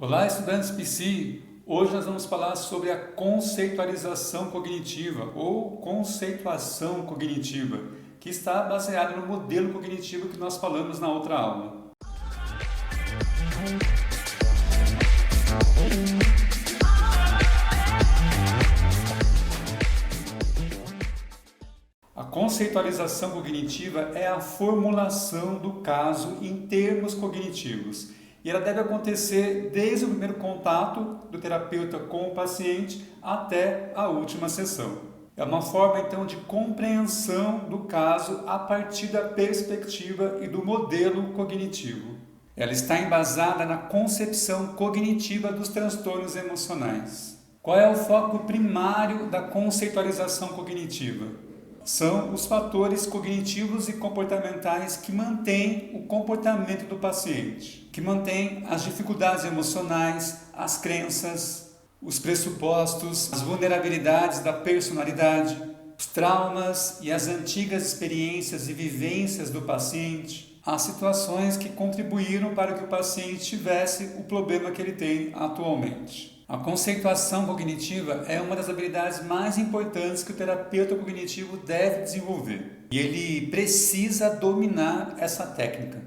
Olá, estudantes Psi! Hoje nós vamos falar sobre a conceitualização cognitiva ou conceituação cognitiva, que está baseada no modelo cognitivo que nós falamos na outra aula. A conceitualização cognitiva é a formulação do caso em termos cognitivos. E ela deve acontecer desde o primeiro contato do terapeuta com o paciente até a última sessão. É uma forma, então, de compreensão do caso a partir da perspectiva e do modelo cognitivo. Ela está embasada na concepção cognitiva dos transtornos emocionais. Qual é o foco primário da conceitualização cognitiva? São os fatores cognitivos e comportamentais que mantêm o comportamento do paciente, que mantêm as dificuldades emocionais, as crenças, os pressupostos, as vulnerabilidades da personalidade, os traumas e as antigas experiências e vivências do paciente, as situações que contribuíram para que o paciente tivesse o problema que ele tem atualmente. A conceituação cognitiva é uma das habilidades mais importantes que o terapeuta cognitivo deve desenvolver. E ele precisa dominar essa técnica.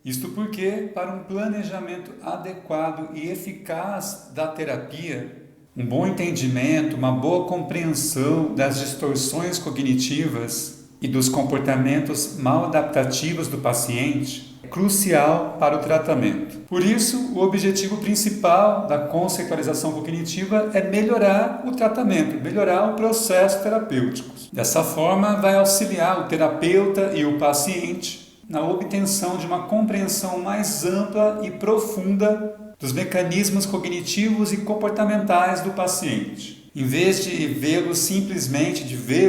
Isto porque, para um planejamento adequado e eficaz da terapia, um bom entendimento, uma boa compreensão das distorções cognitivas e dos comportamentos mal adaptativos do paciente é crucial para o tratamento. Por isso, o objetivo principal da conceitualização cognitiva é melhorar o tratamento, melhorar o processo terapêutico. Dessa forma, vai auxiliar o terapeuta e o paciente na obtenção de uma compreensão mais ampla e profunda dos mecanismos cognitivos e comportamentais do paciente, em vez de ver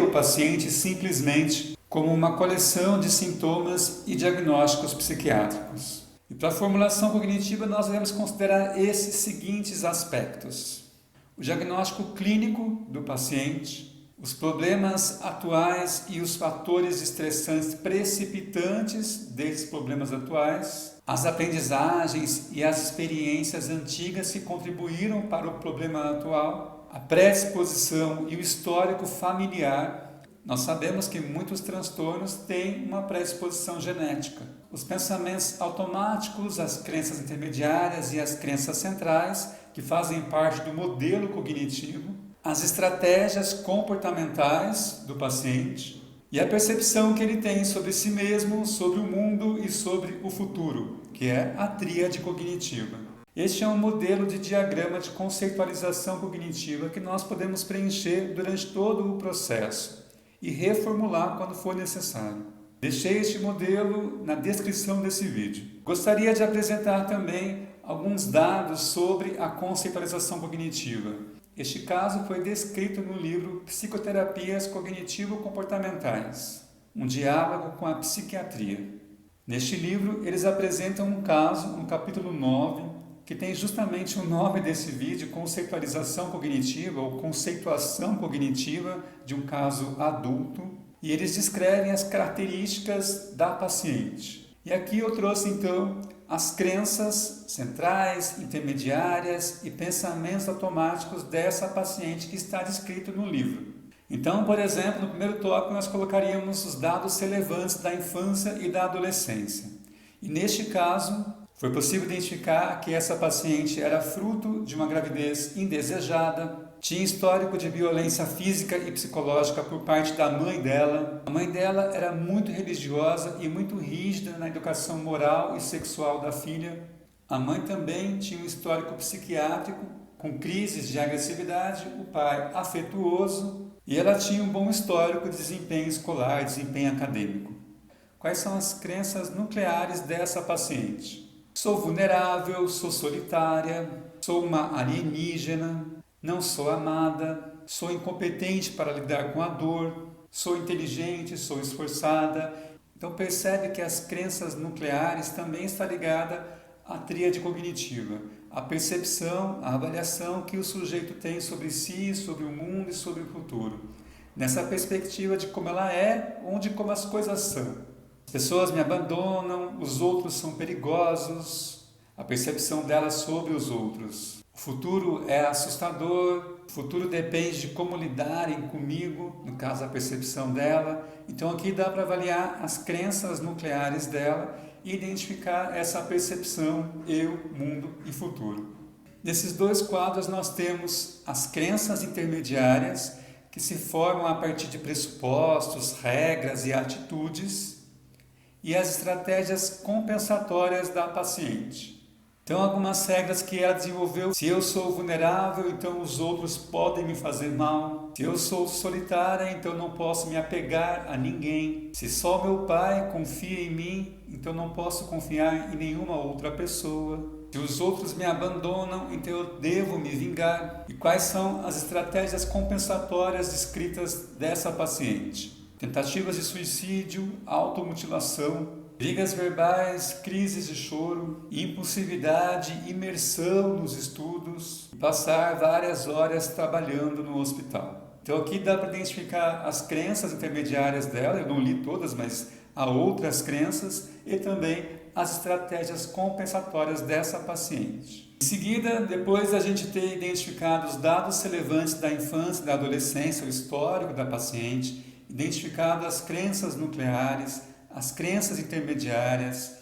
o paciente simplesmente como uma coleção de sintomas e diagnósticos psiquiátricos. E para a formulação cognitiva nós devemos considerar esses seguintes aspectos: o diagnóstico clínico do paciente, os problemas atuais e os fatores estressantes precipitantes desses problemas atuais, as aprendizagens e as experiências antigas que contribuíram para o problema atual, a predisposição e o histórico familiar. Nós sabemos que muitos transtornos têm uma predisposição genética. Os pensamentos automáticos, as crenças intermediárias e as crenças centrais, que fazem parte do modelo cognitivo, as estratégias comportamentais do paciente e a percepção que ele tem sobre si mesmo, sobre o mundo e sobre o futuro, que é a tríade cognitiva. Este é um modelo de diagrama de conceitualização cognitiva que nós podemos preencher durante todo o processo e reformular quando for necessário. Deixei este modelo na descrição desse vídeo. Gostaria de apresentar também alguns dados sobre a conceitualização cognitiva. Este caso foi descrito no livro Psicoterapias Cognitivo-Comportamentais, um diálogo com a psiquiatria. Neste livro, eles apresentam um caso, no capítulo 9, que tem justamente o nome desse vídeo, conceitualização cognitiva ou conceituação cognitiva de um caso adulto, e eles descrevem as características da paciente. E aqui eu trouxe então as crenças centrais, intermediárias e pensamentos automáticos dessa paciente que está descrito no livro. Então, por exemplo, no primeiro tópico nós colocaríamos os dados relevantes da infância e da adolescência. E neste caso, foi possível identificar que essa paciente era fruto de uma gravidez indesejada, tinha histórico de violência física e psicológica por parte da mãe dela. A mãe dela era muito religiosa e muito rígida na educação moral e sexual da filha. A mãe também tinha um histórico psiquiátrico com crises de agressividade, o pai afetuoso, e ela tinha um bom histórico de desempenho escolar, desempenho acadêmico. Quais são as crenças nucleares dessa paciente? Sou vulnerável, sou solitária, sou uma alienígena, não sou amada, sou incompetente para lidar com a dor, sou inteligente, sou esforçada. Então percebe que as crenças nucleares também estão ligadas à tríade cognitiva, a percepção, a avaliação que o sujeito tem sobre si, sobre o mundo e sobre o futuro. Nessa perspectiva de como ela é, onde como as coisas são. As pessoas me abandonam, os outros são perigosos, a percepção dela sobre os outros. O futuro é assustador, o futuro depende de como lidarem comigo, no caso a percepção dela. Então aqui dá para avaliar as crenças nucleares dela e identificar essa percepção eu, mundo e futuro. Nesses dois quadros nós temos as crenças intermediárias, que se formam a partir de pressupostos, regras e atitudes, e as estratégias compensatórias da paciente. Então, algumas regras que ela desenvolveu: se eu sou vulnerável, então os outros podem me fazer mal. Se eu sou solitária, então não posso me apegar a ninguém. Se só meu pai confia em mim, então não posso confiar em nenhuma outra pessoa. Se os outros me abandonam, então eu devo me vingar. E quais são as estratégias compensatórias descritas dessa paciente? Tentativas de suicídio, automutilação, brigas verbais, crises de choro, impulsividade, imersão nos estudos, passar várias horas trabalhando no hospital. Então aqui dá para identificar as crenças intermediárias dela, eu não li todas, mas há outras crenças, e também as estratégias compensatórias dessa paciente. Em seguida, depois da gente ter identificado os dados relevantes da infância e da adolescência, o histórico da paciente, identificado as crenças nucleares, as crenças intermediárias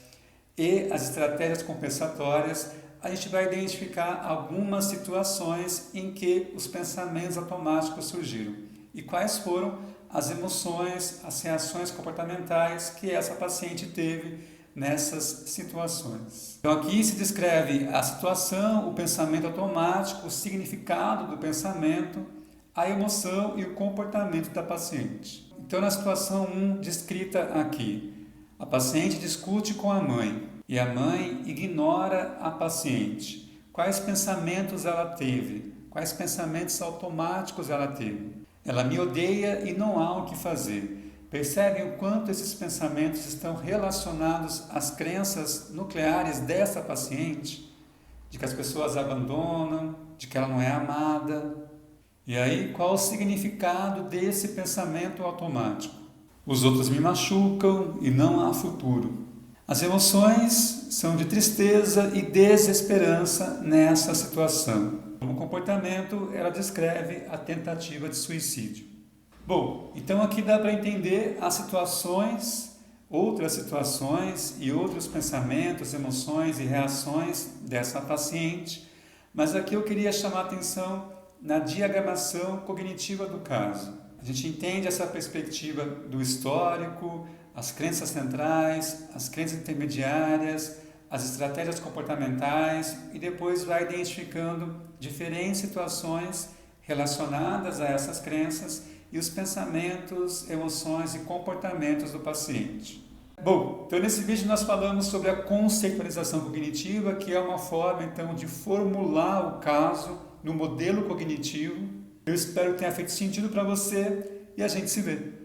e as estratégias compensatórias, a gente vai identificar algumas situações em que os pensamentos automáticos surgiram e quais foram as emoções, as reações comportamentais que essa paciente teve nessas situações. Então aqui se descreve a situação, o pensamento automático, o significado do pensamento, a emoção e o comportamento da paciente. Então na situação 1 descrita aqui, a paciente discute com a mãe e a mãe ignora a paciente. Quais pensamentos ela teve? Quais pensamentos automáticos ela teve? Ela me odeia e não há o que fazer. Percebem o quanto esses pensamentos estão relacionados às crenças nucleares dessa paciente? De que as pessoas a abandonam, de que ela não é amada. E aí, qual o significado desse pensamento automático? Os outros me machucam e não há futuro. As emoções são de tristeza e desesperança nessa situação. Como comportamento, ela descreve a tentativa de suicídio. Bom, então aqui dá para entender as situações, outras situações e outros pensamentos, emoções e reações dessa paciente, mas aqui eu queria chamar a atenção na diagramação cognitiva do caso. A gente entende essa perspectiva do histórico, as crenças centrais, as crenças intermediárias, as estratégias comportamentais e depois vai identificando diferentes situações relacionadas a essas crenças e os pensamentos, emoções e comportamentos do paciente. Bom, então nesse vídeo nós falamos sobre a conceitualização cognitiva, que é uma forma então de formular o caso no modelo cognitivo. Eu espero que tenha feito sentido para você e a gente se vê.